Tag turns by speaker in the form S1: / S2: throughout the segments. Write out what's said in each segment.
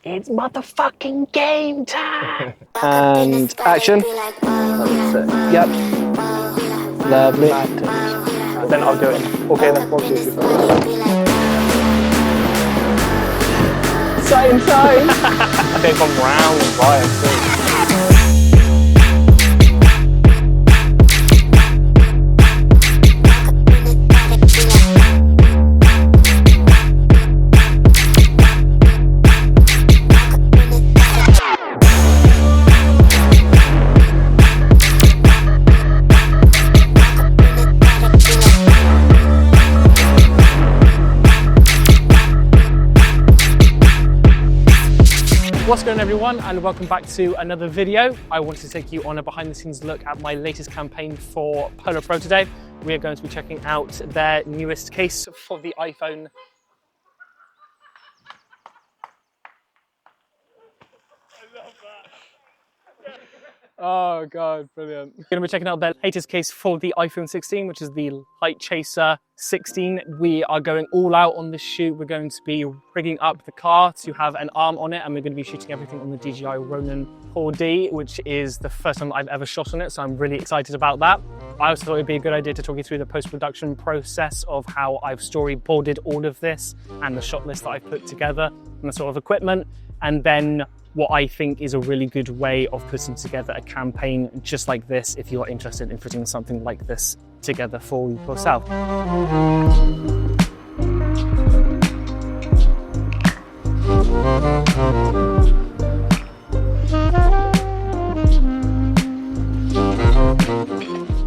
S1: It's motherfucking game time! And action. Yep. Lovely. And then I'll do it. Okay, then 4, 2, 3, 4. Same time! I think I'm round and right too. What's going on everyone, and welcome back to another video. I wanted to take you on a behind the scenes look at my latest campaign for Polo Pro today. We are going to be checking out their newest case for the iPhone. Oh God, brilliant. We're going to be checking out their latest case for the iPhone 16, which is the Light Chaser 16. We are going all out on this shoot. We're going to be rigging up the car to have an arm on it, and we're going to be shooting everything on the DJI RONIN 4D, which is the first time I've ever shot on it, so I'm really excited about that. I also thought it'd be a good idea to talk you through the post-production process of how I've storyboarded all of this and the shot list that I've put together and the sort of equipment, and then what I think is a really good way of putting together a campaign just like this if you are interested in putting something like this together for yourself.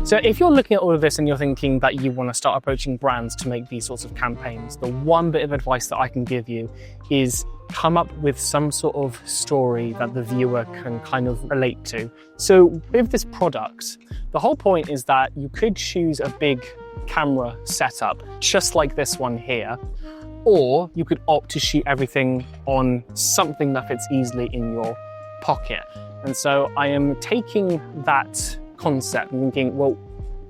S1: So if you're looking at all of this and you're thinking that you want to start approaching brands to make these sorts of campaigns, the one bit of advice that I can give you is come up with some sort of story that the viewer can kind of relate to. So with this product, the whole point is that you could choose a big camera setup, just like this one here, or you could opt to shoot everything on something that fits easily in your pocket. And so I am taking that concept and thinking, well,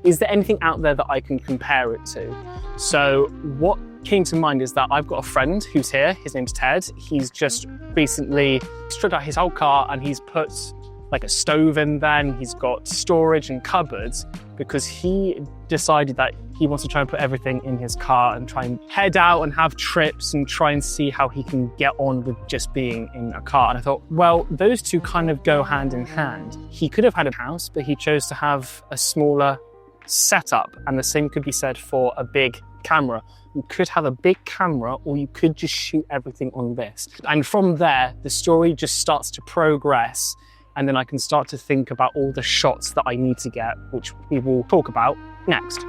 S1: is there anything out there that I can compare it to? So what came to mind is that I've got a friend who's here, his name's Ted. He's just recently stripped out his whole car and he's put like a stove in there, and he's got storage and cupboards because he decided that he wants to try and put everything in his car and try and head out and have trips and try and see how he can get on with just being in a car. And I thought, well, those two kind of go hand in hand. He could have had a house, but he chose to have a smaller setup, and the same could be said for a big camera. You could have a big camera, or you could just shoot everything on this. And from there, the story just starts to progress, and then I can start to think about all the shots that I need to get, which we will talk about next.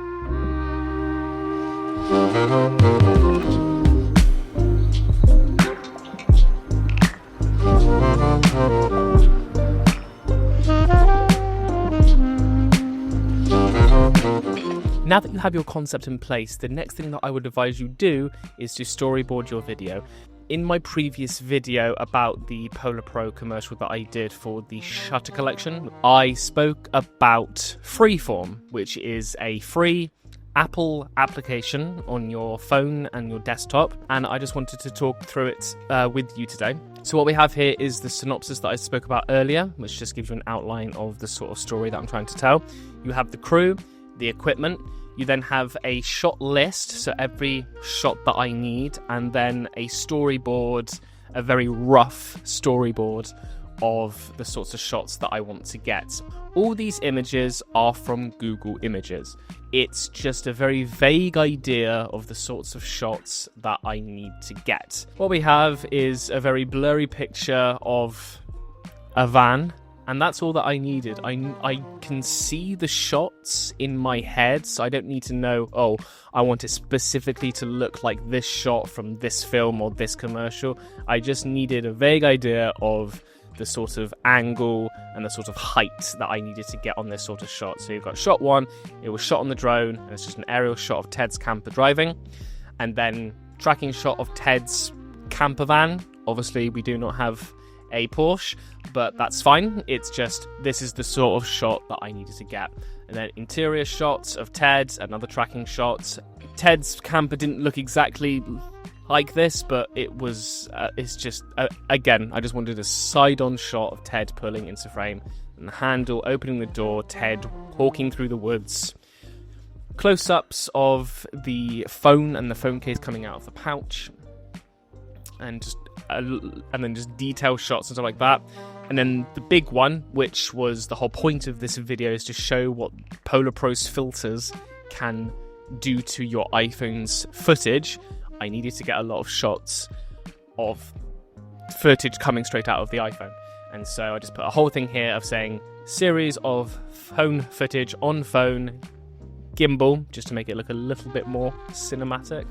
S1: Now that you have your concept in place, the next thing that I would advise you do is to storyboard your video. In my previous video about the Polo Pro commercial that I did for the Shutter collection, I spoke about Freeform, which is a free Apple application on your phone and your desktop, and I just wanted to talk through it with you today. So what we have here is the synopsis that I spoke about earlier, which just gives you an outline of the sort of story that I'm trying to tell. You have the crew, the equipment, you then have a shot list, so every shot that I need, and then a storyboard, a very rough storyboard of the sorts of shots that I want to get. All these images are from Google Images. It's just a very vague idea of the sorts of shots that I need to get. What we have is a very blurry picture of a van, and that's all that I needed. I can see the shots in my head, so I don't need to know, oh, I want it specifically to look like this shot from this film or this commercial. I just needed a vague idea of the sort of angle and the sort of height that I needed to get on this sort of shot. So you've got shot one, it was shot on the drone, and it's just an aerial shot of Ted's camper driving, and then tracking shot of Ted's camper van. Obviously, we do not have a Porsche, but that's fine. It's just, this is the sort of shot that I needed to get. And then interior shots of Ted, another tracking shot. Ted's camper didn't look exactly like this, but it was, it's just, again, I just wanted a side-on shot of Ted pulling into frame, and the handle opening the door, Ted walking through the woods. Close-ups of the phone and the phone case coming out of the pouch, and then just detail shots and stuff like that. And then the big one, which was the whole point of this video, is to show what Polar Pro's filters can do to your iPhone's footage. I needed to get a lot of shots of footage coming straight out of the iPhone. And so I just put a whole thing here of saying series of phone footage on phone, gimbal, just to make it look a little bit more cinematic.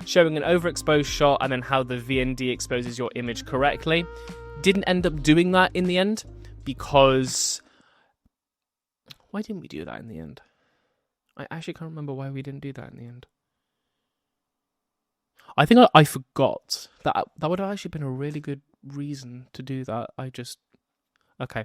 S1: Showing an overexposed shot and then how the VND exposes your image correctly. Didn't end up doing that in the end because... Why didn't we do that in the end? I actually can't remember why we didn't do that in the end. I think I forgot. That would have actually been a really good reason to do that. Okay.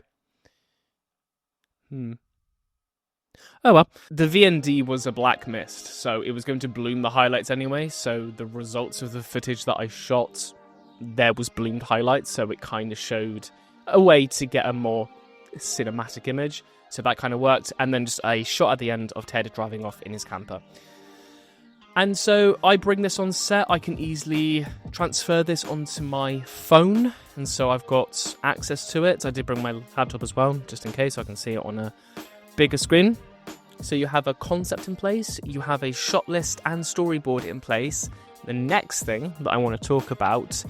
S1: Oh well. The VND was a black mist, so it was going to bloom the highlights anyway, so the results of the footage that I shot, there was bloomed highlights, so it kind of showed a way to get a more cinematic image. So that kind of worked, and then just a shot at the end of Ted driving off in his camper. And so I bring this on set, I can easily transfer this onto my phone, and so I've got access to it. I did bring my laptop as well, just in case, so I can see it on a bigger screen. So you have a concept in place, you have a shot list and storyboard in place. The next thing that I want to talk about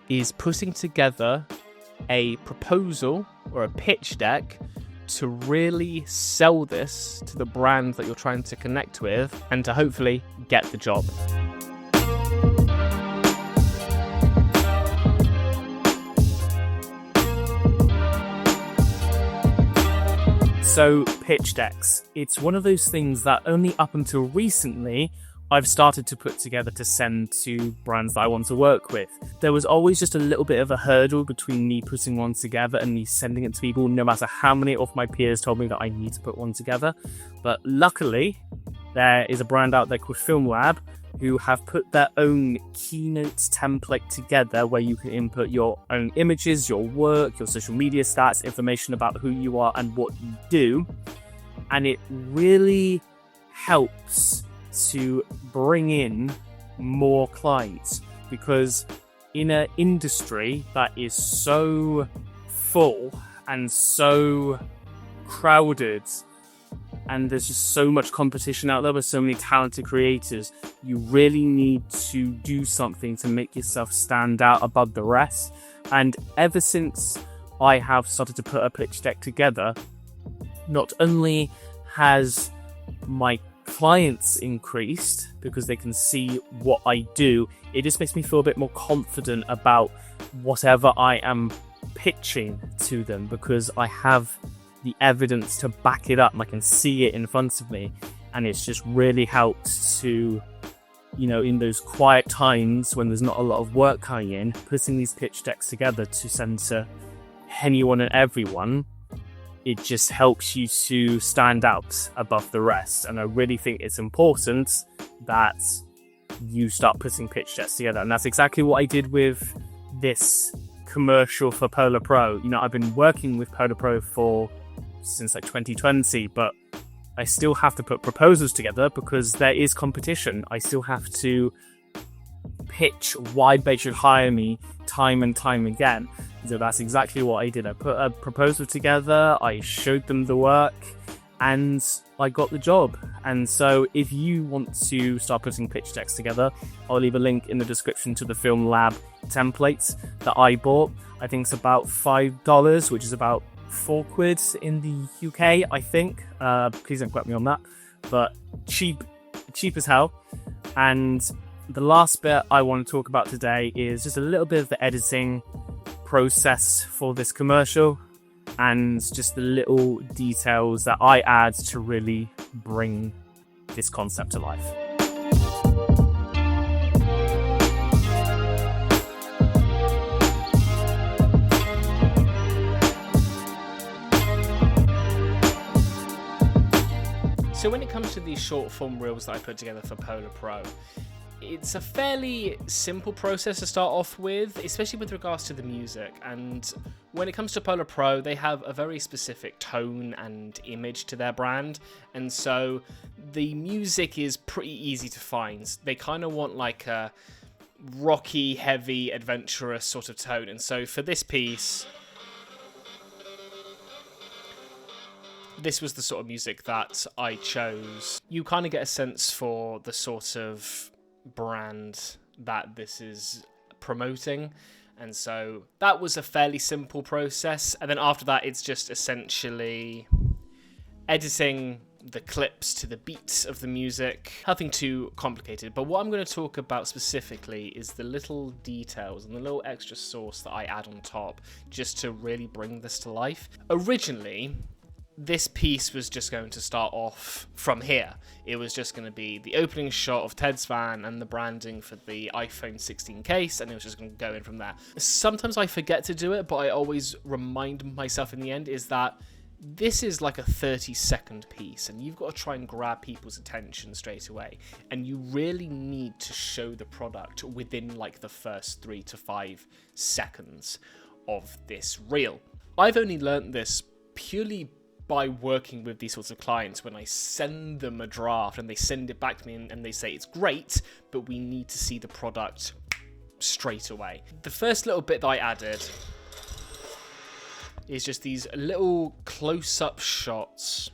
S1: is putting together a proposal or a pitch deck to really sell this to the brand that you're trying to connect with and to hopefully get the job. So, pitch decks. It's one of those things that only up until recently I've started to put together to send to brands that I want to work with. There was always just a little bit of a hurdle between me putting one together and me sending it to people, no matter how many of my peers told me that I need to put one together. But luckily, there is a brand out there called Film Lab who have put their own keynotes template together where you can input your own images, your work, your social media stats, information about who you are and what you do. And it really helps to bring in more clients, because in an industry that is so full and so crowded, and there's just so much competition out there with so many talented creators, you really need to do something to make yourself stand out above the rest. And ever since I have started to put a pitch deck together, not only has my clients increased because they can see what I do, it just makes me feel a bit more confident about whatever I am pitching to them, because I have the evidence to back it up and I can see it in front of me. And it's just really helped to, you know, in those quiet times when there's not a lot of work coming in, putting these pitch decks together to send to anyone and everyone, it just helps you to stand out above the rest. And I really think it's important that you start putting pitch decks together. And that's exactly what I did with this commercial for Polar Pro. You know, I've been working with Polar Pro since like 2020, but I still have to put proposals together because there is competition. I still have to pitch why they should hire me time and time again. So that's exactly what I did. I put a proposal together, I showed them the work, and I got the job. And so if you want to start putting pitch decks together, I'll leave a link in the description to the Film Lab templates that I bought. I think it's about $5, which is about £4 in the UK, I think. Please don't quote me on that. But cheap as hell. And the last bit I want to talk about today is just a little bit of the editing process for this commercial and just the little details that I add to really bring this concept to life. So when it comes to these short form reels that I put together for Polar Pro, it's a fairly simple process to start off with, especially with regards to the music. And when it comes to Polar Pro, they have a very specific tone and image to their brand, and so the music is pretty easy to find. They kind of want like a rocky, heavy, adventurous sort of tone, and so for this piece, this was the sort of music that I chose. You kind of get a sense for the sort of brand that this is promoting, and so that was a fairly simple process. And then after that, it's just essentially editing the clips to the beats of the music. Nothing too complicated, but what I'm going to talk about specifically is the little details and the little extra sauce that I add on top just to really bring this to life. Originally, this piece was just going to start off from here. It was just going to be the opening shot of Ted's van and the branding for the iPhone 16 case, and it was just going to go in from there. Sometimes I forget to do it, but I always remind myself in the end is that this is like a 30-second piece, and you've got to try and grab people's attention straight away, and you really need to show the product within like the first 3 to 5 seconds of this reel. I've only learnt this purely by working with these sorts of clients. When I send them a draft and they send it back to me and they say it's great, but we need to see the product straight away. The first little bit that I added is just these little close-up shots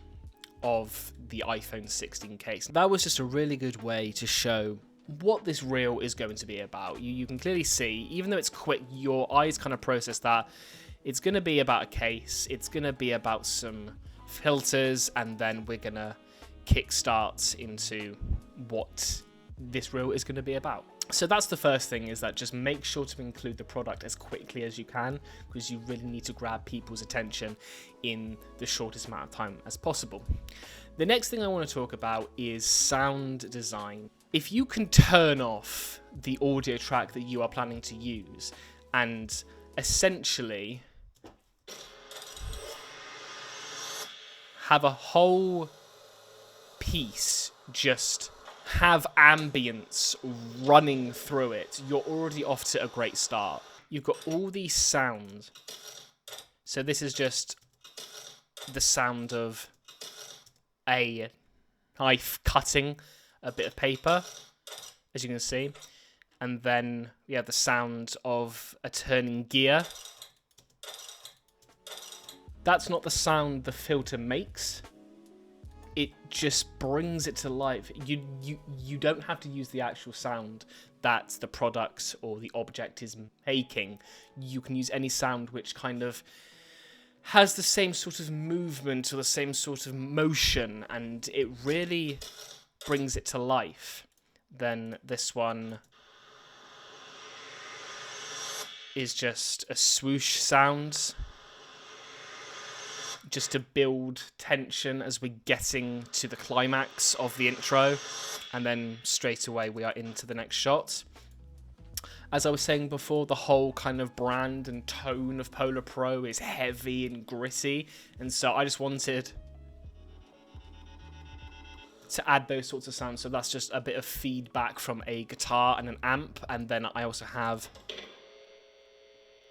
S1: of the iPhone 16 case. That was just a really good way to show what this reel is going to be about. You can clearly see, even though it's quick, your eyes kind of process that it's going to be about a case, it's going to be about some filters, and then we're going to kickstart into what this reel is going to be about. So that's the first thing, is that just make sure to include the product as quickly as you can, because you really need to grab people's attention in the shortest amount of time as possible. The next thing I want to talk about is sound design. If you can turn off the audio track that you are planning to use and essentially have a whole piece just have ambience running through it, you're already off to a great start. You've got all these sounds. So this is just the sound of a knife cutting a bit of paper, as you can see. And then we have the sound of a turning gear. That's not the sound the filter makes. It just brings it to life. You don't have to use the actual sound that the product or the object is making. You can use any sound which kind of has the same sort of movement or the same sort of motion, and it really brings it to life. Then this one is just a swoosh sound, just to build tension as we're getting to the climax of the intro, and then straight away we are into the next shot. As I was saying before, the whole kind of brand and tone of Polar Pro is heavy and gritty, and so I just wanted to add those sorts of sounds. So that's just a bit of feedback from a guitar and an amp, and then I also have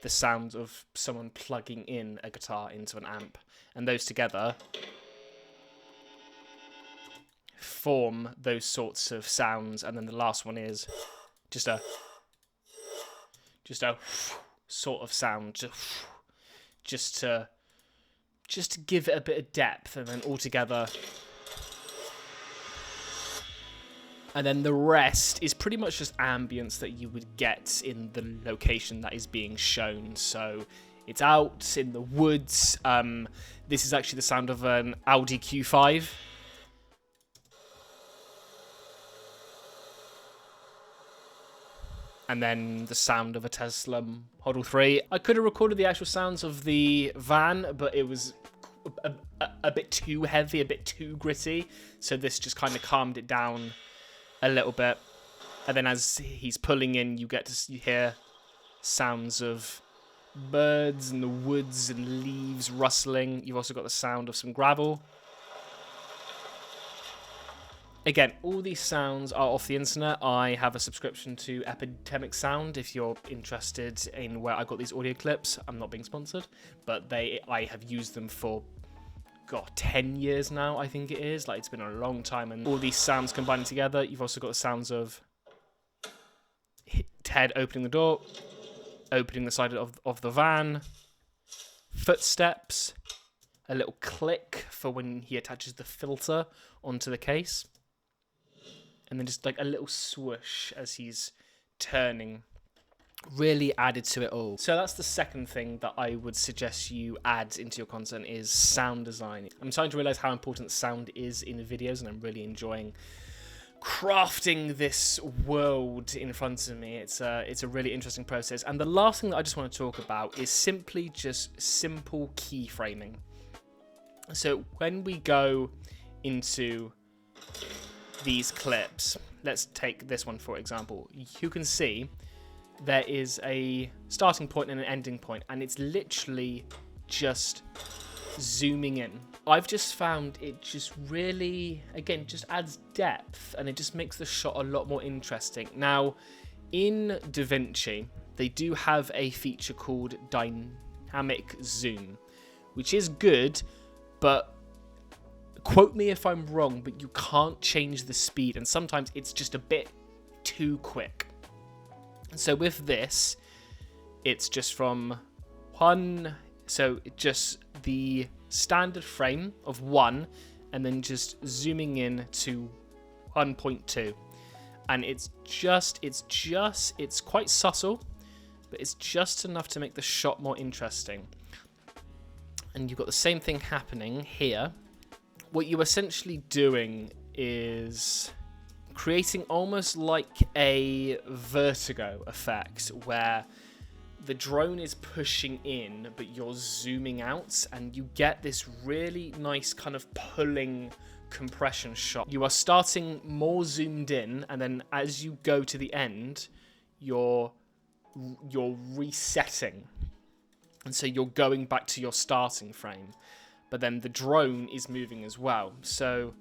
S1: the sound of someone plugging in a guitar into an amp, and those together form those sorts of sounds. And then the last one is just a sort of sound, just to give it a bit of depth, and then all together. And then the rest is pretty much just ambience that you would get in the location that is being shown. So it's out in the woods. This is actually the sound of an Audi Q5. And then the sound of a Tesla Model 3. I could have recorded the actual sounds of the van, but it was a bit too heavy, a bit too gritty. So this just kind of calmed it down a little bit. And then as he's pulling in, you get to hear sounds of birds and the woods and leaves rustling. You've also got the sound of some gravel. Again, all these sounds are off the internet. I have a subscription to Epidemic Sound if you're interested in where I got these audio clips. I'm not being sponsored, but I have used them for, God, 10 years now, I think it is. Like, it's been a long time, and all these sounds combining together. You've also got the sounds of Ted opening the door, opening the side of the van, footsteps, a little click for when he attaches the filter onto the case, and then just like a little swoosh as he's turning. Really added to it all. So that's the second thing that I would suggest you add into your content is sound design. I'm starting to realize how important sound is in videos, and I'm really enjoying crafting this world in front of me. It's a really interesting process. And the last thing that I just want to talk about is simply just simple keyframing. So when we go into these clips, let's take this one for example, you can see there is a starting point and an ending point, and it's literally just zooming in. I've just found it just really, again, just adds depth, and it just makes the shot a lot more interesting. Now, in DaVinci, they do have a feature called dynamic zoom, which is good, but quote me if I'm wrong, but you can't change the speed, and sometimes it's just a bit too quick. So with this, it's just from 1, so just the standard frame of 1, and then just zooming in to 1.2, and it's quite subtle, but it's just enough to make the shot more interesting. And you've got the same thing happening here. What you're essentially doing is creating almost like a vertigo effect where the drone is pushing in, but you're zooming out, and you get this really nice kind of pulling compression shot. You are starting more zoomed in, and then as you go to the end, you're resetting. And so you're going back to your starting frame, but then the drone is moving as well. So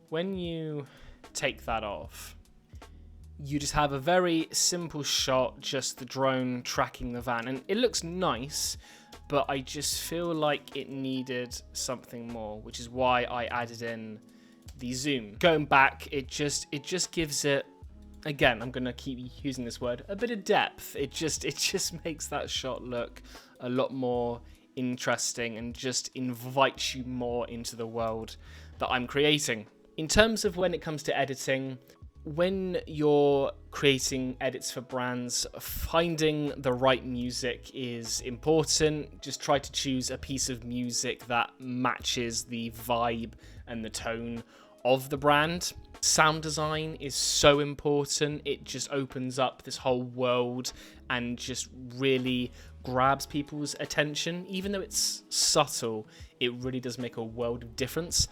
S1: when you take that off, you just have a very simple shot, just the drone tracking the van, and it looks nice, but I just feel like it needed something more, which is why I added in the zoom. Going back, it just gives it, again, I'm gonna keep using this word, a bit of depth. It just makes that shot look a lot more interesting and just invites you more into the world that I'm creating. In terms of when it comes to editing, when you're creating edits for brands, finding the right music is important. Just try to choose a piece of music that matches the vibe and the tone of the brand. Sound design is so important. It just opens up this whole world and just really grabs people's attention. Even though it's subtle, it really does make a world of difference.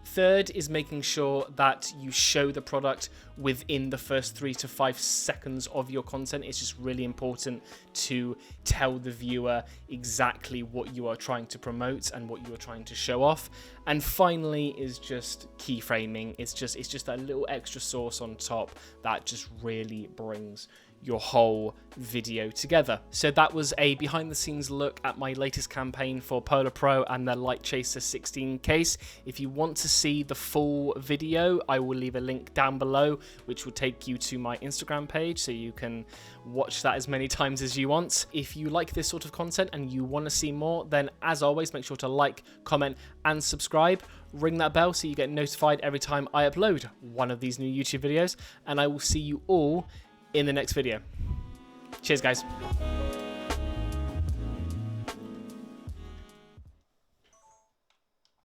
S1: Third is making sure that you show the product within the first 3 to 5 seconds of your content. It's just really important to tell the viewer exactly what you are trying to promote and what you are trying to show off. And finally is just keyframing. It's just that little extra sauce on top that just really brings your whole video together. So that was a behind the scenes look at my latest campaign for Polar Pro and their Light Chaser 16 case. If you want to see the full video, I will leave a link down below which will take you to my Instagram page so you can watch that as many times as you want. If you like this sort of content and you want to see more, then as always, make sure to like, comment and subscribe. Ring that bell so you get notified every time I upload one of these new YouTube videos, and I will see you all in the next video. Cheers, guys.